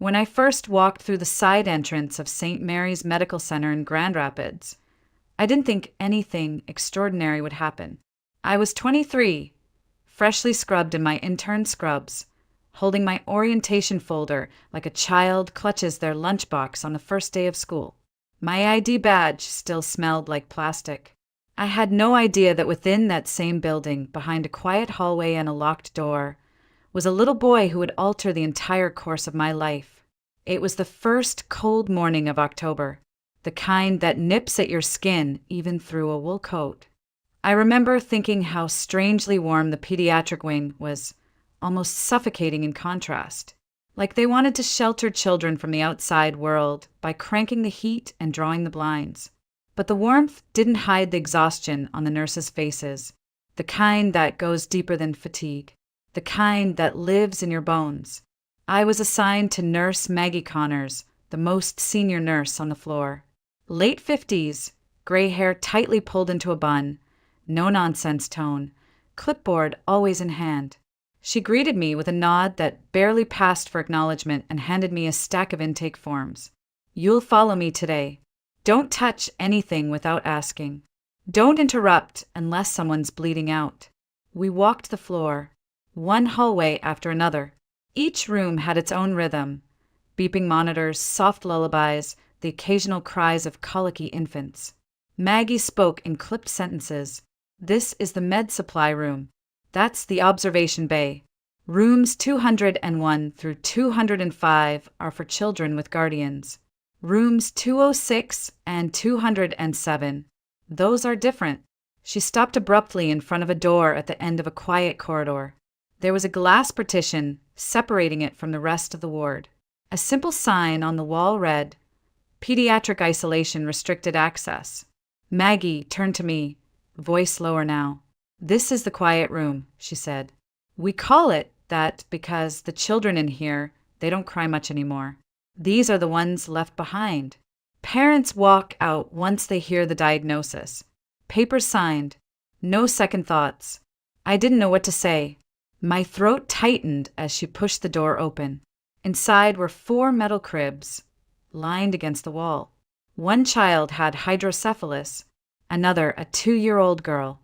When I first walked through the side entrance of St. Mary's Medical Center in Grand Rapids, I didn't think anything extraordinary would happen. I was 23, freshly scrubbed in my intern scrubs, holding my orientation folder like a child clutches their lunchbox on the first day of school. My ID badge still smelled like plastic. I had no idea that within that same building, behind a quiet hallway and a locked door, was a little boy who would alter the entire course of my life. It was the first cold morning of October, the kind that nips at your skin even through a wool coat. I remember thinking how strangely warm the pediatric wing was, almost suffocating in contrast, like they wanted to shelter children from the outside world by cranking the heat and drawing the blinds. But the warmth didn't hide the exhaustion on the nurses' faces, the kind that goes deeper than fatigue, the kind that lives in your bones. I was assigned to Nurse Maggie Connors, the most senior nurse on the floor. Late 50s, gray hair tightly pulled into a bun, no-nonsense tone, clipboard always in hand. She greeted me with a nod that barely passed for acknowledgement and handed me a stack of intake forms. "You'll follow me today. Don't touch anything without asking. Don't interrupt unless someone's bleeding out." We walked the floor, one hallway after another. Each room had its own rhythm, beeping monitors, soft lullabies, the occasional cries of colicky infants. Maggie spoke in clipped sentences. "This is the med supply room. That's the observation bay. Rooms 201 through 205 are for children with guardians. Rooms 206 and 207, those are different." She stopped abruptly in front of a door at the end of a quiet corridor. There was a glass partition separating it from the rest of the ward. A simple sign on the wall read, "Pediatric isolation restricted access." Maggie turned to me, voice lower now. "This is the quiet room," she said. "We call it that because the children in here, they don't cry much anymore. These are the ones left behind. Parents walk out once they hear the diagnosis. Papers signed. No second thoughts." I didn't know what to say. My throat tightened as she pushed the door open. Inside were 4 metal cribs, lined against the wall. One child had hydrocephalus. Another, a 2-year-old girl,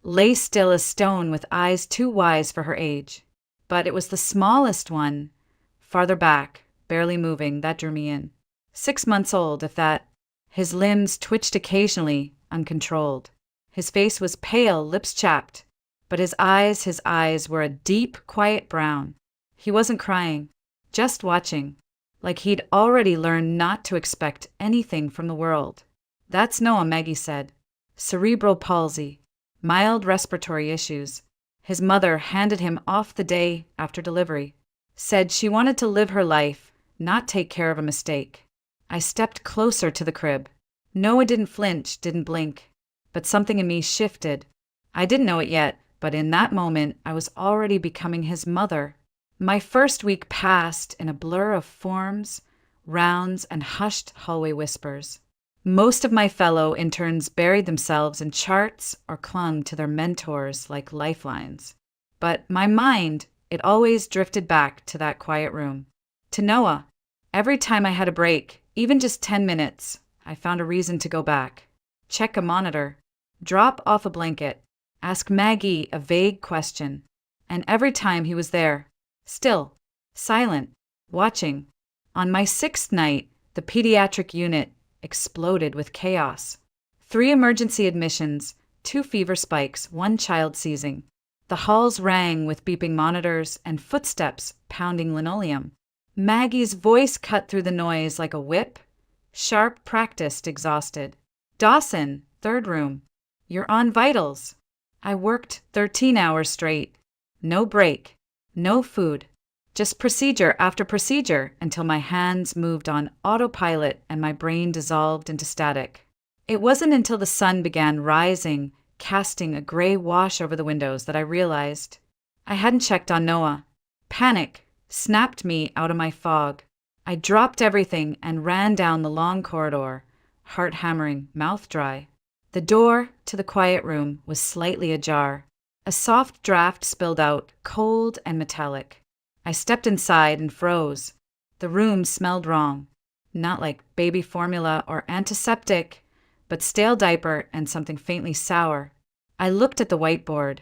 lay still as stone with eyes too wise for her age. But it was the smallest one, farther back, barely moving, that drew me in. 6 months old, if that. His limbs twitched occasionally, uncontrolled. His face was pale, lips chapped, but his eyes were a deep, quiet brown. He wasn't crying, just watching, like he'd already learned not to expect anything from the world. "That's Noah," Maggie said. "Cerebral palsy, mild respiratory issues. His mother handed him off the day after delivery. Said she wanted to live her life, not take care of a mistake." I stepped closer to the crib. Noah didn't flinch, didn't blink, but something in me shifted. I didn't know it yet, but in that moment, I was already becoming his mother. My first week passed in a blur of forms, rounds, and hushed hallway whispers. Most of my fellow interns buried themselves in charts or clung to their mentors like lifelines. But my mind, it always drifted back to that quiet room. To Noah. Every time I had a break, even just 10 minutes, I found a reason to go back. Check a monitor. Drop off a blanket. Ask Maggie a vague question. And every time he was there, still, silent, watching. On my 6th night, the pediatric unit exploded with chaos. 3 emergency admissions, 2 fever spikes, 1 child seizing. The halls rang with beeping monitors and footsteps pounding linoleum. Maggie's voice cut through the noise like a whip, sharp, practiced, exhausted. "Dawson, 3rd room. You're on vitals." I worked 13 hours straight. No break, no food. Just procedure after procedure until my hands moved on autopilot and my brain dissolved into static. It wasn't until the sun began rising, casting a gray wash over the windows, that I realized I hadn't checked on Noah. Panic snapped me out of my fog. I dropped everything and ran down the long corridor, heart hammering, mouth dry. The door to the quiet room was slightly ajar. A soft draft spilled out, cold and metallic. I stepped inside and froze. The room smelled wrong. Not like baby formula or antiseptic, but stale diaper and something faintly sour. I looked at the whiteboard.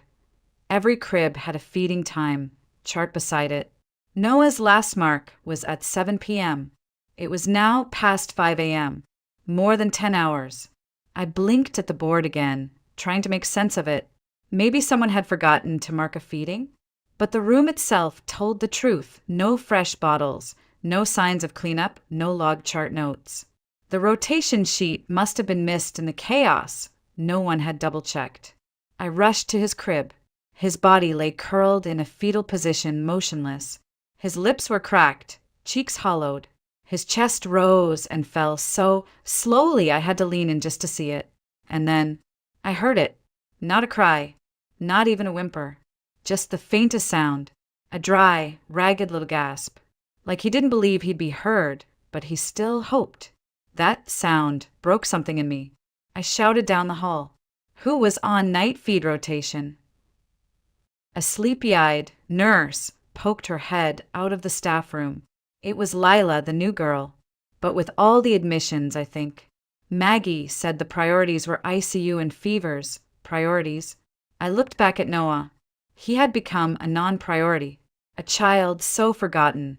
Every crib had a feeding time chart beside it. Noah's last mark was at 7 p.m. It was now past 5 a.m. More than 10 hours. I blinked at the board again, trying to make sense of it. Maybe someone had forgotten to mark a feeding? But the room itself told the truth. No fresh bottles, no signs of cleanup, no log chart notes. The rotation sheet must have been missed in the chaos. No one had double-checked. I rushed to his crib. His body lay curled in a fetal position, motionless. His lips were cracked, cheeks hollowed. His chest rose and fell so slowly I had to lean in just to see it. And then I heard it. Not a cry, not even a whimper. Just the faintest sound. A dry, ragged little gasp. Like he didn't believe he'd be heard, but he still hoped. That sound broke something in me. I shouted down the hall. Who was on night feed rotation? A sleepy-eyed nurse poked her head out of the staff room. It was Lila, the new girl. But with all the admissions, I think. Maggie said the priorities were ICU and fevers. Priorities. I looked back at Noah. He had become a non-priority. A child so forgotten.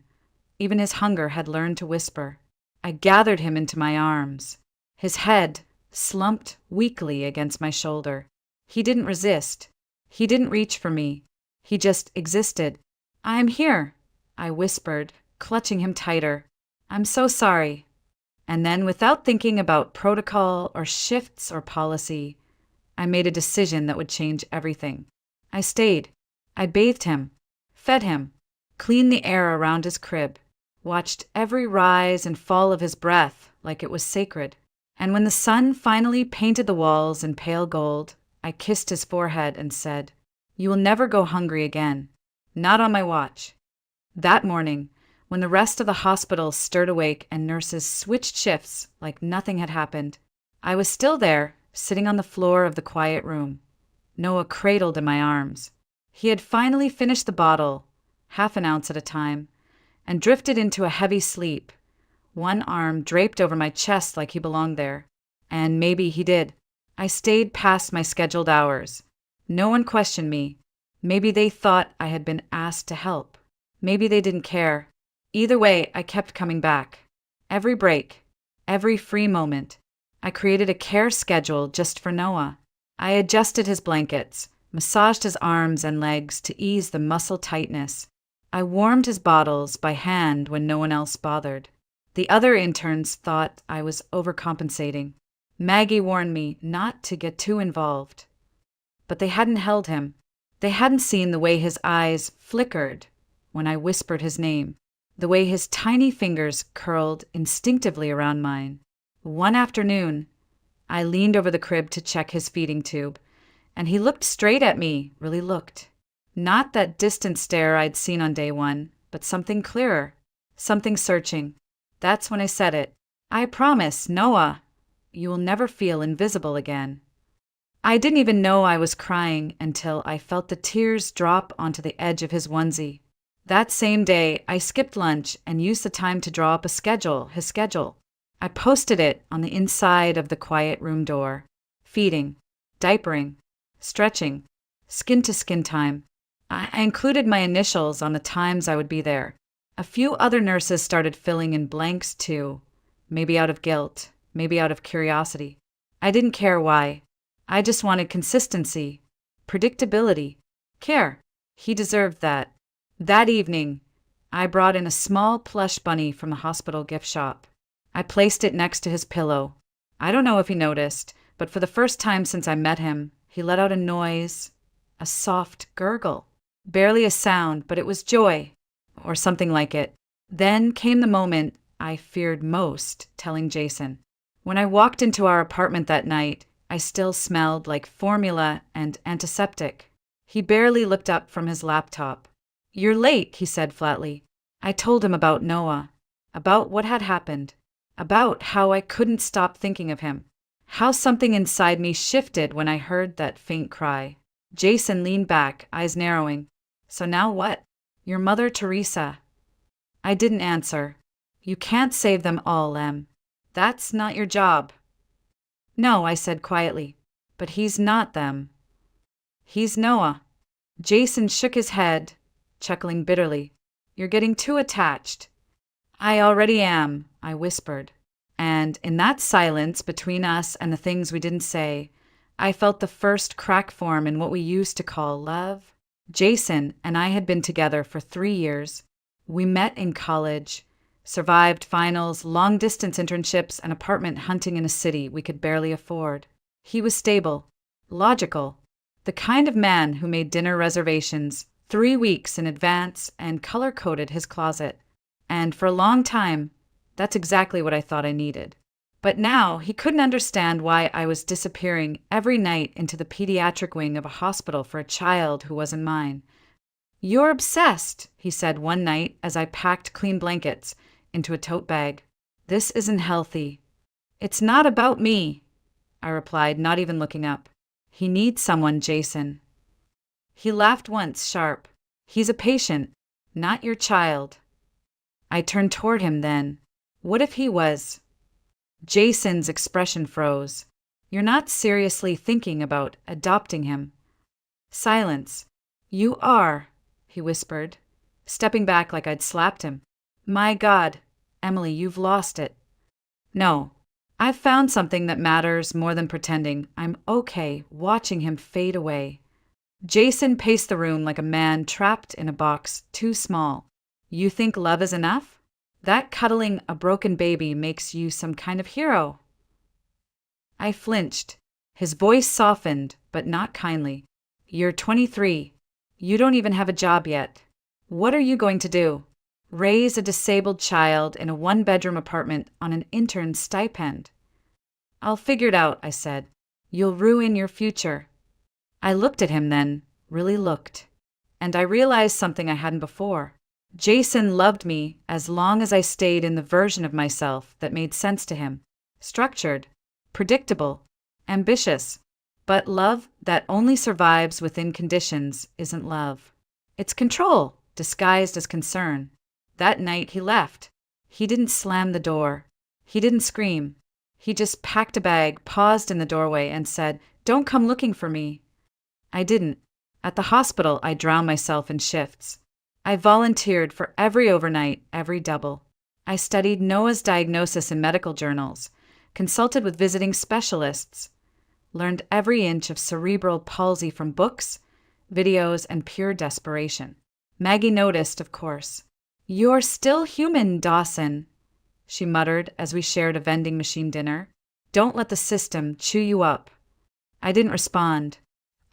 Even his hunger had learned to whisper. I gathered him into my arms. His head slumped weakly against my shoulder. He didn't resist. He didn't reach for me. He just existed. I'm here, I whispered, clutching him tighter. I'm so sorry. And then, without thinking about protocol or shifts or policy, I made a decision that would change everything. I stayed. I bathed him, fed him, cleaned the air around his crib, watched every rise and fall of his breath like it was sacred. And when the sun finally painted the walls in pale gold, I kissed his forehead and said, "You will never go hungry again. Not on my watch." That morning, when the rest of the hospital stirred awake and nurses switched shifts like nothing had happened, I was still there, sitting on the floor of the quiet room. Noah cradled in my arms. He had finally finished the bottle, half an ounce at a time, and drifted into a heavy sleep. One arm draped over my chest like he belonged there. And maybe he did. I stayed past my scheduled hours. No one questioned me. Maybe they thought I had been asked to help. Maybe they didn't care. Either way, I kept coming back. Every break, every free moment. I created a care schedule just for Noah. I adjusted his blankets, massaged his arms and legs to ease the muscle tightness. I warmed his bottles by hand when no one else bothered. The other interns thought I was overcompensating. Maggie warned me not to get too involved. But they hadn't held him. They hadn't seen the way his eyes flickered when I whispered his name, the way his tiny fingers curled instinctively around mine. One afternoon, I leaned over the crib to check his feeding tube, and he looked straight at me, really looked. Not that distant stare I'd seen on day one, but something clearer, something searching. That's when I said it. I promise, Noah, you will never feel invisible again. I didn't even know I was crying until I felt the tears drop onto the edge of his onesie. That same day, I skipped lunch and used the time to draw up his schedule. I posted it on the inside of the quiet room door. Feeding, diapering, stretching, skin-to-skin time. I included my initials on the times I would be there. A few other nurses started filling in blanks too, maybe out of guilt, maybe out of curiosity. I didn't care why. I just wanted consistency, predictability, care. He deserved that. That evening, I brought in a small plush bunny from the hospital gift shop. I placed it next to his pillow. I don't know if he noticed, but for the first time since I met him, he let out a noise, a soft gurgle. Barely a sound, but it was joy, or something like it. Then came the moment I feared most telling Jason. When I walked into our apartment that night, I still smelled like formula and antiseptic. He barely looked up from his laptop. "You're late," he said flatly. I told him about Noah, about what had happened, about how I couldn't stop thinking of him, how something inside me shifted when I heard that faint cry. Jason leaned back, eyes narrowing. "So now what? Your mother Teresa." I didn't answer. You can't save them all, Em. That's not your job. No, I said quietly. But he's not them. He's Noah. Jason shook his head, chuckling bitterly. You're getting too attached. I already am, I whispered. And in that silence between us and the things we didn't say, I felt the first crack form in what we used to call love. Jason and I had been together for 3 years. We met in college, survived finals, long-distance internships, and apartment hunting in a city we could barely afford. He was stable, logical, the kind of man who made dinner reservations 3 weeks in advance and color-coded his closet. And for a long time, that's exactly what I thought I needed. But now he couldn't understand why I was disappearing every night into the pediatric wing of a hospital for a child who wasn't mine. You're obsessed, he said one night as I packed clean blankets into a tote bag. This isn't healthy. It's not about me, I replied, not even looking up. He needs someone, Jason. He laughed once, sharp. He's a patient, not your child. I turned toward him then. What if he was? Jason's expression froze. You're not seriously thinking about adopting him. Silence. You are, he whispered, stepping back like I'd slapped him. My God, Emily, you've lost it. No, I've found something that matters more than pretending I'm okay watching him fade away. Jason paced the room like a man trapped in a box too small. You think love is enough? That cuddling a broken baby makes you some kind of hero. I flinched. His voice softened, but not kindly. You're 23. You don't even have a job yet. What are you going to do? Raise a disabled child in a 1-bedroom apartment on an intern's stipend? I'll figure it out, I said. You'll ruin your future. I looked at him then, really looked. And I realized something I hadn't before. Jason loved me as long as I stayed in the version of myself that made sense to him. Structured, predictable, ambitious. But love that only survives within conditions isn't love. It's control, disguised as concern. That night he left. He didn't slam the door. He didn't scream. He just packed a bag, paused in the doorway, and said, "Don't come looking for me." I didn't. At the hospital, I drowned myself in shifts. I volunteered for every overnight, every double. I studied Noah's diagnosis in medical journals, consulted with visiting specialists, learned every inch of cerebral palsy from books, videos, and pure desperation. Maggie noticed, of course. You're still human, Dawson, she muttered as we shared a vending machine dinner. Don't let the system chew you up. I didn't respond.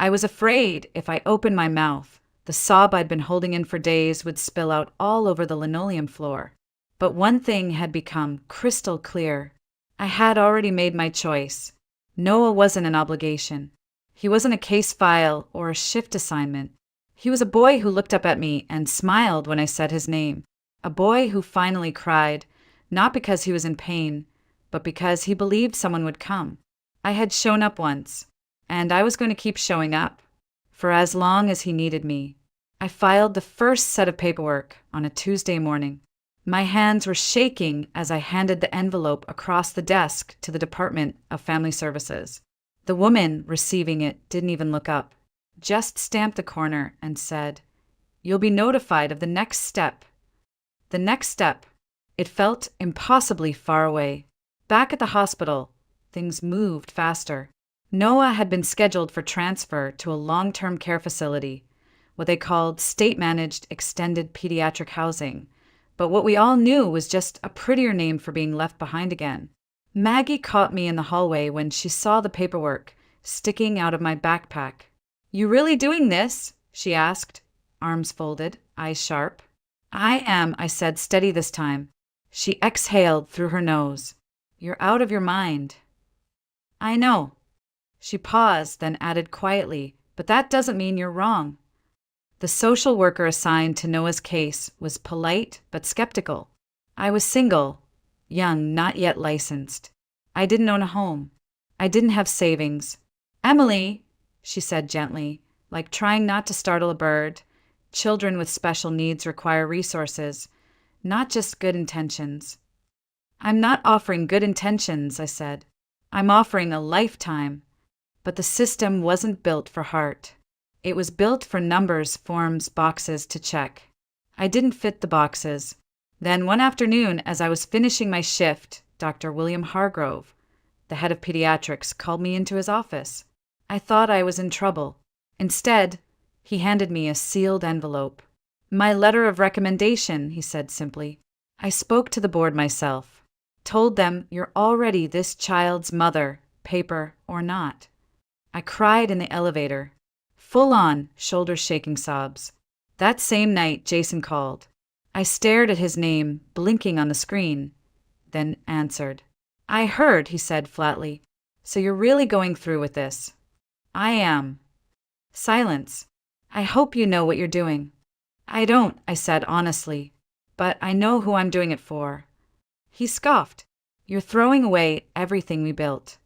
I was afraid if I opened my mouth, the sob I'd been holding in for days would spill out all over the linoleum floor. But one thing had become crystal clear. I had already made my choice. Noah wasn't an obligation. He wasn't a case file or a shift assignment. He was a boy who looked up at me and smiled when I said his name. A boy who finally cried, not because he was in pain, but because he believed someone would come. I had shown up once, and I was going to keep showing up, for as long as he needed me. I filed the first set of paperwork on a Tuesday morning. My hands were shaking as I handed the envelope across the desk to the Department of Family Services. The woman receiving it didn't even look up, just stamped the corner and said, "You'll be notified of the next step." The next step. It felt impossibly far away. Back at the hospital, things moved faster. Noah had been scheduled for transfer to a long-term care facility, what they called state-managed extended pediatric housing, but what we all knew was just a prettier name for being left behind again. Maggie caught me in the hallway when she saw the paperwork sticking out of my backpack. "You really doing this?" she asked, arms folded, eyes sharp. "I am," I said, steady this time. She exhaled through her nose. "You're out of your mind." "I know." She paused, then added quietly, "But that doesn't mean you're wrong." The social worker assigned to Noah's case was polite but skeptical. I was single, young, not yet licensed. I didn't own a home. I didn't have savings. "Emily," she said gently, like trying not to startle a bird, "children with special needs require resources. not just good intentions. I'm not offering good intentions, I said. I'm offering a lifetime. But the system wasn't built for heart. It was built for numbers, forms, boxes to check. I didn't fit the boxes. Then one afternoon, as I was finishing my shift, Dr. William Hargrove, the head of pediatrics, called me into his office. I thought I was in trouble. Instead, he handed me a sealed envelope. My letter of recommendation, he said simply. I spoke to the board myself. Told them, you're already this child's mother, paper or not. I cried in the elevator. Full-on, shoulder-shaking sobs. That same night, Jason called. I stared at his name, blinking on the screen, then answered. I heard, he said flatly. So you're really going through with this? I am. Silence. I hope you know what you're doing. I don't, I said honestly, but I know who I'm doing it for. He scoffed. You're throwing away everything we built.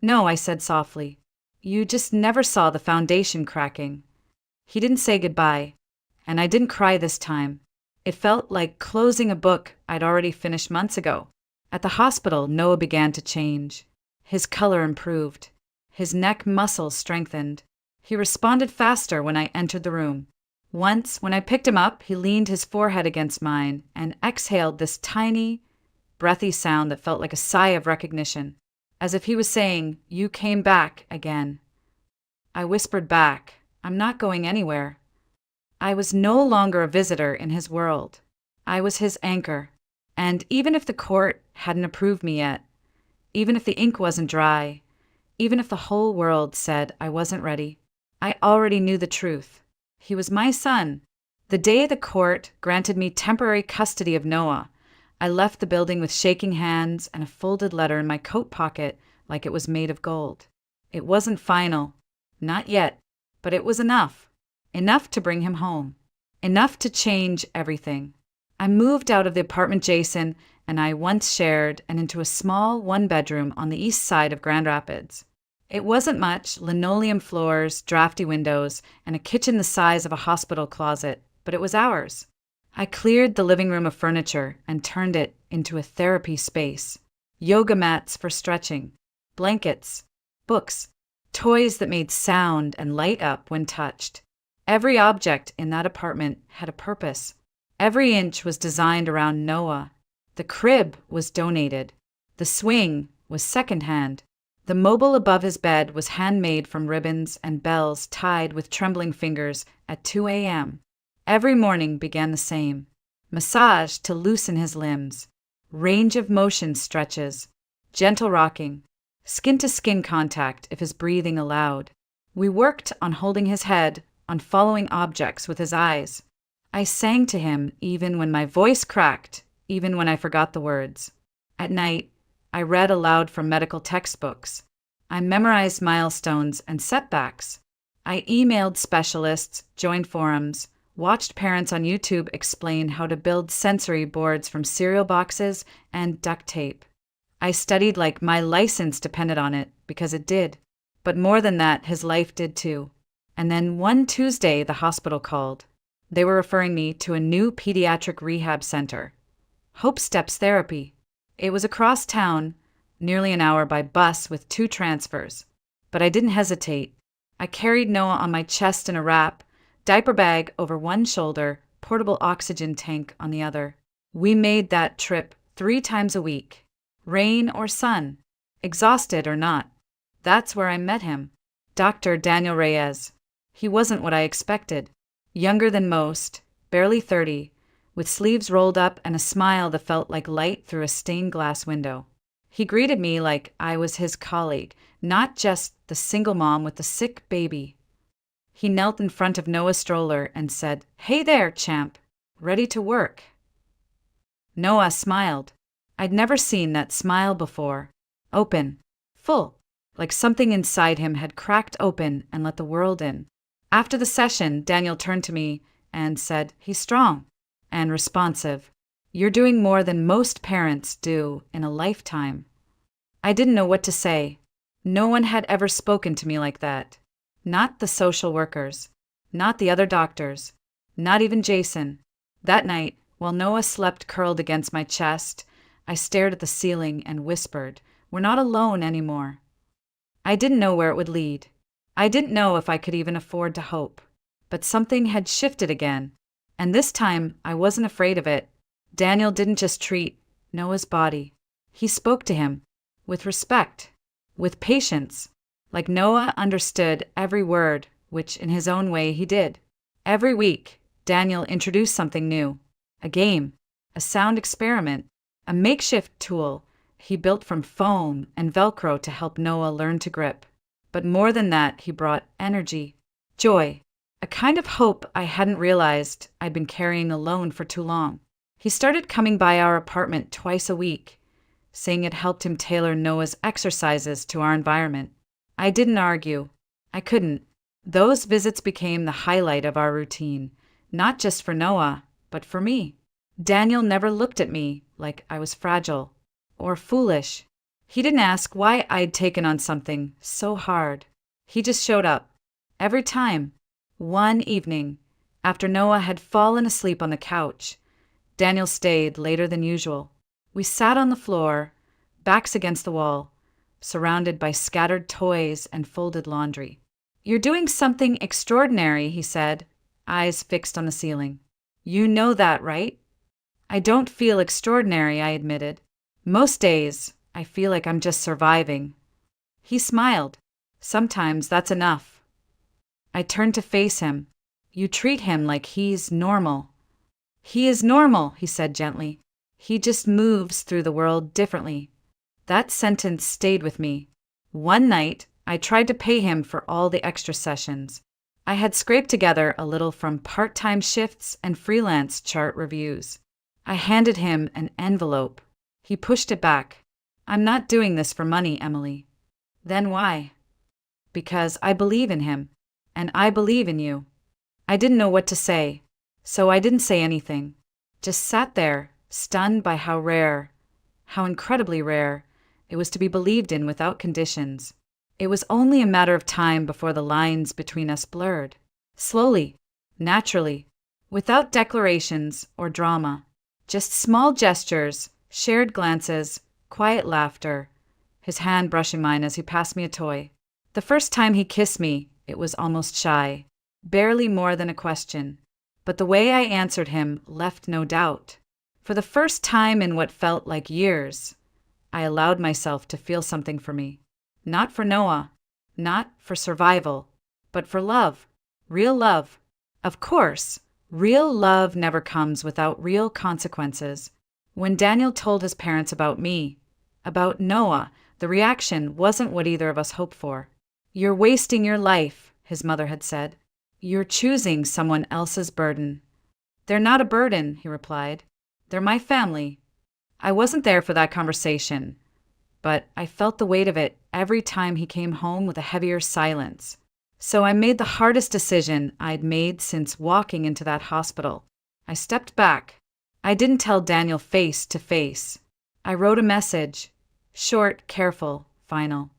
No, I said softly. You just never saw the foundation cracking. He didn't say goodbye, and I didn't cry this time. It felt like closing a book I'd already finished months ago. At the hospital, Noah began to change. His color improved. His neck muscles strengthened. He responded faster when I entered the room. Once, when I picked him up, he leaned his forehead against mine and exhaled this tiny, breathy sound that felt like a sigh of recognition, as if he was saying, you came back again. I whispered back, I'm not going anywhere. I was no longer a visitor in his world. I was his anchor. And even if the court hadn't approved me yet, even if the ink wasn't dry, even if the whole world said I wasn't ready, I already knew the truth. He was my son. The day the court granted me temporary custody of Noah, I left the building with shaking hands and a folded letter in my coat pocket like it was made of gold. It wasn't final. Not yet. But it was enough. Enough to bring him home. Enough to change everything. I moved out of the apartment Jason and I once shared and into a small one-bedroom on the east side of Grand Rapids. It wasn't much, linoleum floors, drafty windows, and a kitchen the size of a hospital closet, but it was ours. I cleared the living room of furniture and turned it into a therapy space. Yoga mats for stretching, blankets, books, toys that made sound and light up when touched. Every object in that apartment had a purpose. Every inch was designed around Noah. The crib was donated. The swing was secondhand. The mobile above his bed was handmade from ribbons and bells tied with trembling fingers at 2 a.m. Every morning began the same. Massage to loosen his limbs. Range of motion stretches. Gentle rocking. Skin-to-skin contact if his breathing allowed. We worked on holding his head, on following objects with his eyes. I sang to him even when my voice cracked, even when I forgot the words. At night, I read aloud from medical textbooks. I memorized milestones and setbacks. I emailed specialists, joined forums, watched parents on YouTube explain how to build sensory boards from cereal boxes and duct tape. I studied like my license depended on it, because it did. But more than that, his life did too. And then one Tuesday, the hospital called. They were referring me to a new pediatric rehab center. Hope Steps Therapy. It was across town, nearly an hour by bus with 2 transfers. But I didn't hesitate. I carried Noah on my chest in a wrap, diaper bag over one shoulder, portable oxygen tank on the other. We made that trip 3 times a week. Rain or sun, exhausted or not. That's where I met him. Dr. Daniel Reyes. He wasn't what I expected. Younger than most, barely 30, with sleeves rolled up and a smile that felt like light through a stained glass window. He greeted me like I was his colleague, not just the single mom with the sick baby. He knelt in front of Noah's stroller and said, "Hey there, champ. Ready to work?" Noah smiled. I'd never seen that smile before. Open, full, like something inside him had cracked open and let the world in. After the session, Daniel turned to me and said, "He's strong and responsive. You're doing more than most parents do in a lifetime." I didn't know what to say. No one had ever spoken to me like that. Not the social workers, not the other doctors, not even Jason. That night, While Noah slept curled against my chest, I stared at the ceiling and whispered, "We're not alone anymore." I didn't know where it would lead. I didn't know if I could even afford to hope. But something had shifted again, and this time I wasn't afraid of it. Daniel didn't just treat Noah's body. He spoke to him with respect, with patience, like Noah understood every word, which in his own way he did. Every week, Daniel introduced something new, a game, a sound experiment, a makeshift tool he built from foam and Velcro to help Noah learn to grip. But more than that, he brought energy, joy, a kind of hope I hadn't realized I'd been carrying alone for too long. He started coming by our apartment twice a week, saying it helped him tailor Noah's exercises to our environment. I didn't argue. I couldn't. Those visits became the highlight of our routine, not just for Noah, but for me. Daniel never looked at me like I was fragile or foolish. He didn't ask why I'd taken on something so hard. He just showed up. Every time. One evening, after Noah had fallen asleep on the couch, Daniel stayed later than usual. We sat on the floor, backs against the wall, surrounded by scattered toys and folded laundry. "You're doing something extraordinary," he said, eyes fixed on the ceiling. "You know that, right?" "I don't feel extraordinary," I admitted. "Most days, I feel like I'm just surviving." He smiled. "Sometimes that's enough." I turned to face him. "You treat him like he's normal." "He is normal," he said gently. "He just moves through the world differently." That sentence stayed with me. One night, I tried to pay him for all the extra sessions. I had scraped together a little from part-time shifts and freelance chart reviews. I handed him an envelope. He pushed it back. "I'm not doing this for money, Emily." "Then why?" "Because I believe in him, and I believe in you." I didn't know what to say, so I didn't say anything. Just sat there, stunned by how rare, how incredibly rare, it was to be believed in without conditions. It was only a matter of time before the lines between us blurred. Slowly, naturally, without declarations or drama. Just small gestures, shared glances, quiet laughter, his hand brushing mine as he passed me a toy. The first time he kissed me, it was almost shy, barely more than a question. But the way I answered him left no doubt. For the first time in what felt like years, I allowed myself to feel something for me. Not for Noah, not for survival, but for love. Real love. Of course, real love never comes without real consequences. When Daniel told his parents about me, about Noah, the reaction wasn't what either of us hoped for. "You're wasting your life," his mother had said. "You're choosing someone else's burden." "They're not a burden," he replied. "They're my family." I wasn't there for that conversation, but I felt the weight of it every time he came home with a heavier silence. So I made the hardest decision I'd made since walking into that hospital. I stepped back. I didn't tell Daniel face to face. I wrote a message. Short, careful, final.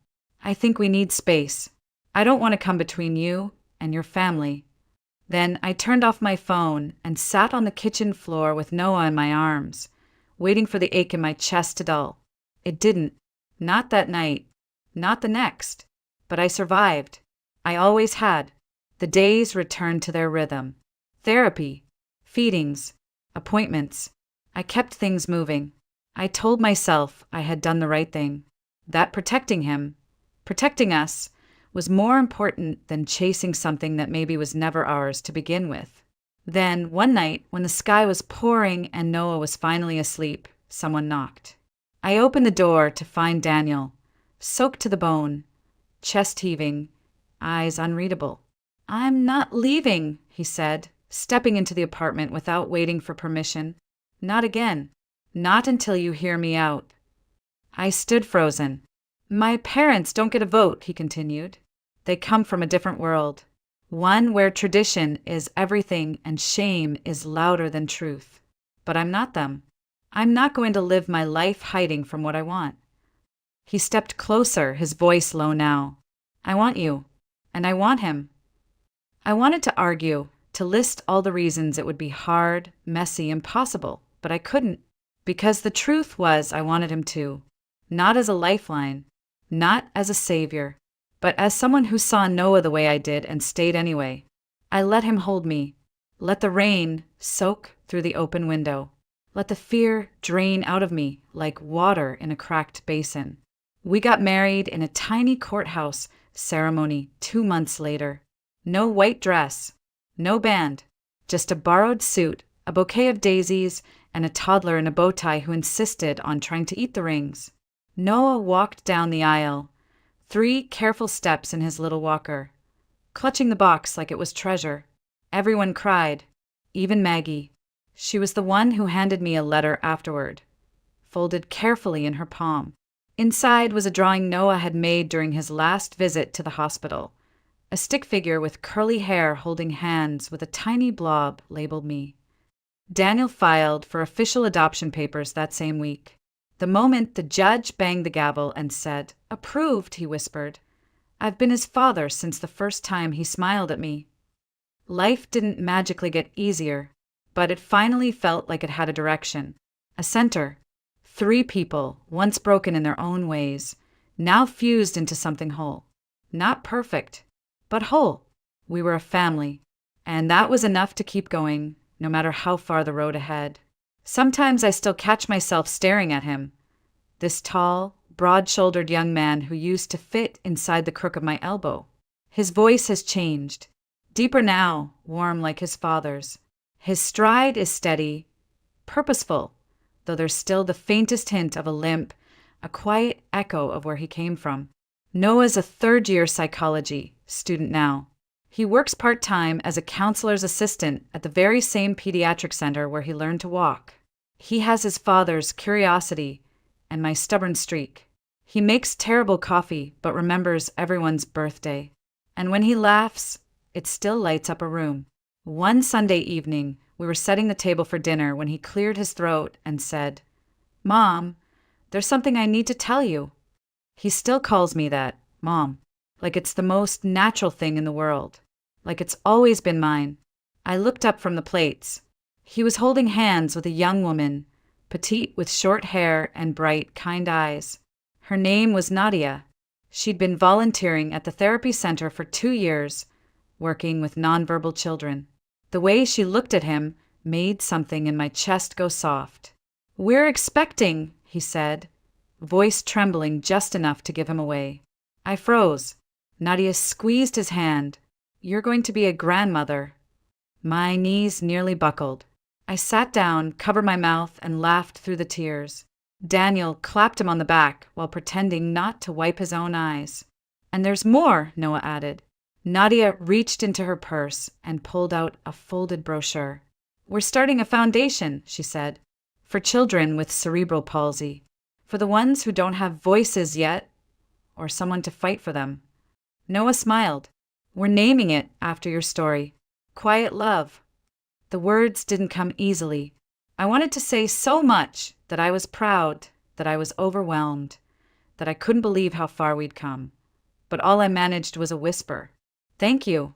"I think we need space. I don't want to come between you and your family." Then I turned off my phone and sat on the kitchen floor with Noah in my arms, waiting for the ache in my chest to dull. It didn't. Not that night. Not the next. But I survived. I always had. The days returned to their rhythm. Therapy, feedings, appointments. I kept things moving. I told myself I had done the right thing. That protecting him, protecting us, was more important than chasing something that maybe was never ours to begin with. Then, one night, when the sky was pouring and Noah was finally asleep, someone knocked. I opened the door to find Daniel, soaked to the bone, chest heaving, eyes unreadable. "I'm not leaving," he said, stepping into the apartment without waiting for permission. "Not again. Not until you hear me out." I stood frozen. "My parents don't get a vote," he continued. "They come from a different world. One where tradition is everything and shame is louder than truth. But I'm not them. I'm not going to live my life hiding from what I want." He stepped closer, his voice low now. "I want you. And I want him." I wanted to argue, to list all the reasons it would be hard, messy, impossible, but I couldn't. Because the truth was I wanted him to. Not as a lifeline, not as a savior, but as someone who saw Noah the way I did and stayed anyway. I let him hold me. Let the rain soak through the open window. Let the fear drain out of me like water in a cracked basin. We got married in a tiny courthouse ceremony 2 months later. No white dress, no band, just a borrowed suit, a bouquet of daisies, and a toddler in a bow tie who insisted on trying to eat the rings. Noah walked down the aisle, 3 careful steps in his little walker, clutching the box like it was treasure. Everyone cried, even Maggie. She was the one who handed me a letter afterward, folded carefully in her palm. Inside was a drawing Noah had made during his last visit to the hospital, a stick figure with curly hair holding hands with a tiny blob labeled me. Daniel filed for official adoption papers that same week. The moment the judge banged the gavel and said, "Approved," he whispered. "I've been his father since the first time he smiled at me." Life didn't magically get easier, but it finally felt like it had a direction, a center. 3 people, once broken in their own ways, now fused into something whole. Not perfect, but whole. We were a family, and that was enough to keep going, no matter how far the road ahead. Sometimes I still catch myself staring at him, this tall, broad-shouldered young man who used to fit inside the crook of my elbow. His voice has changed, deeper now, warm like his father's. His stride is steady, purposeful, though there's still the faintest hint of a limp, a quiet echo of where he came from. Noah's a third-year psychology student now. He works part-time as a counselor's assistant at the very same pediatric center where he learned to walk. He has his father's curiosity and my stubborn streak. He makes terrible coffee but remembers everyone's birthday. And when he laughs, it still lights up a room. One Sunday evening, we were setting the table for dinner when he cleared his throat and said, "Mom, there's something I need to tell you." He still calls me that, Mom, like it's the most natural thing in the world, like it's always been mine. I looked up from the plates. He was holding hands with a young woman, petite with short hair and bright, kind eyes. Her name was Nadia. She'd been volunteering at the therapy center for 2 years, working with nonverbal children. The way she looked at him made something in my chest go soft. "We're expecting," he said, voice trembling just enough to give him away. I froze. Nadia squeezed his hand. "You're going to be a grandmother." My knees nearly buckled. I sat down, covered my mouth, and laughed through the tears. Daniel clapped him on the back while pretending not to wipe his own eyes. "And there's more," Noah added. Nadia reached into her purse and pulled out a folded brochure. "We're starting a foundation," she said, "for children with cerebral palsy, for the ones who don't have voices yet, or someone to fight for them." Noah smiled. "We're naming it after your story. Quiet Love." The words didn't come easily. I wanted to say so much that I was proud, that I was overwhelmed, that I couldn't believe how far we'd come. But all I managed was a whisper. "Thank you."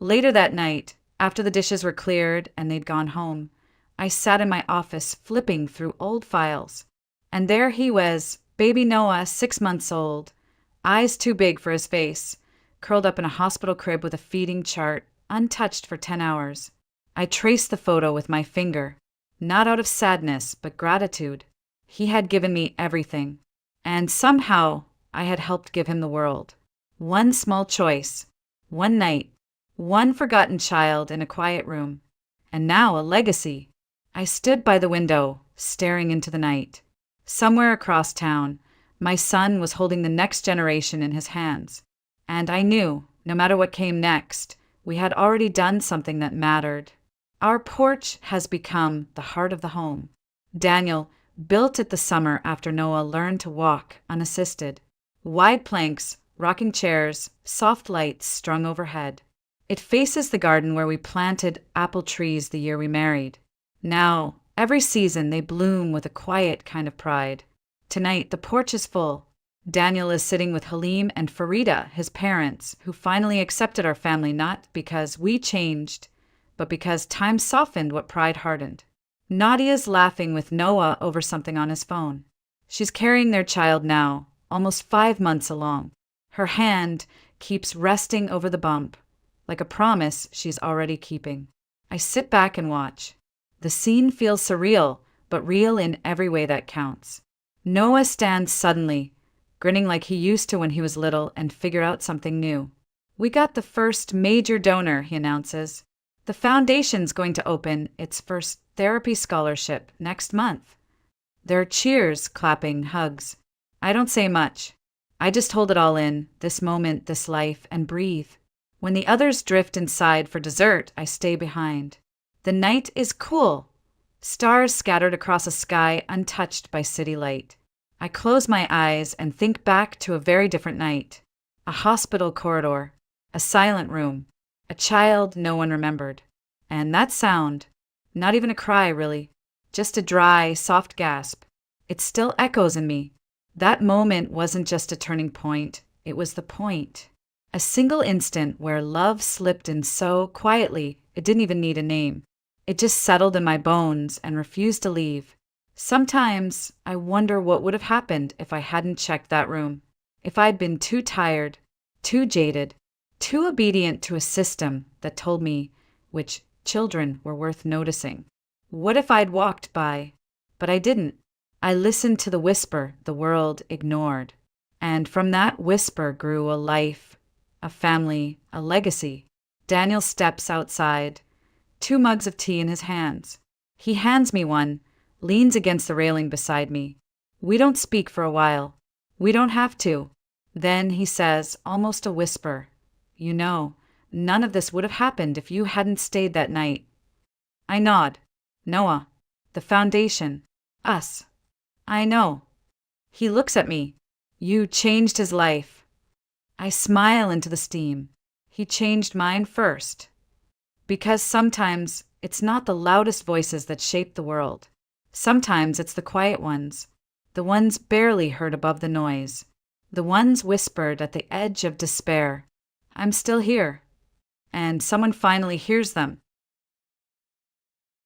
Later that night, after the dishes were cleared and they'd gone home, I sat in my office flipping through old files. And there he was, baby Noah, 6 months old, eyes too big for his face, curled up in a hospital crib with a feeding chart, untouched for 10 hours. I traced the photo with my finger, not out of sadness, but gratitude. He had given me everything, and somehow I had helped give him the world. One small choice, one night, one forgotten child in a quiet room, and now a legacy. I stood by the window, staring into the night. Somewhere across town, my son was holding the next generation in his hands, and I knew, no matter what came next, we had already done something that mattered. Our porch has become the heart of the home. Daniel built it the summer after Noah learned to walk unassisted. Wide planks, rocking chairs, soft lights strung overhead. It faces the garden where we planted apple trees the year we married. Now, every season they bloom with a quiet kind of pride. Tonight, the porch is full. Daniel is sitting with Halim and Farida, his parents, who finally accepted our family not because we changed, but because time softened what pride hardened. Nadia's laughing with Noah over something on his phone. She's carrying their child now, almost 5 months along. Her hand keeps resting over the bump, like a promise she's already keeping. I sit back and watch. The scene feels surreal, but real in every way that counts. Noah stands suddenly, grinning like he used to when he was little, and figure out something new. "We got the first major donor," he announces. "The foundation's going to open its first therapy scholarship next month." There are cheers, clapping, hugs. I don't say much. I just hold it all in, this moment, this life, and breathe. When the others drift inside for dessert, I stay behind. The night is cool. Stars scattered across a sky untouched by city light. I close my eyes and think back to a very different night. A hospital corridor, a silent room, a child no one remembered. And that sound, not even a cry really, just a dry, soft gasp. It still echoes in me. That moment wasn't just a turning point, it was the point. A single instant where love slipped in so quietly it didn't even need a name. It just settled in my bones and refused to leave. Sometimes I wonder what would have happened if I hadn't checked that room. If I'd been too tired, too jaded, too obedient to a system that told me which children were worth noticing. What if I'd walked by? But I didn't. I listened to the whisper the world ignored. And from that whisper grew a life, a family, a legacy. Daniel steps outside, 2 mugs of tea in his hands. He hands me one, leans against the railing beside me. We don't speak for a while. We don't have to. Then he says, almost a whisper, "You know, none of this would have happened if you hadn't stayed that night." I nod. "Noah, the foundation, us. I know." He looks at me. "You changed his life." I smile into the steam. He changed mine first. Because sometimes it's not the loudest voices that shape the world. Sometimes it's the quiet ones, the ones barely heard above the noise, the ones whispered at the edge of despair. "I'm still here." And someone finally hears them.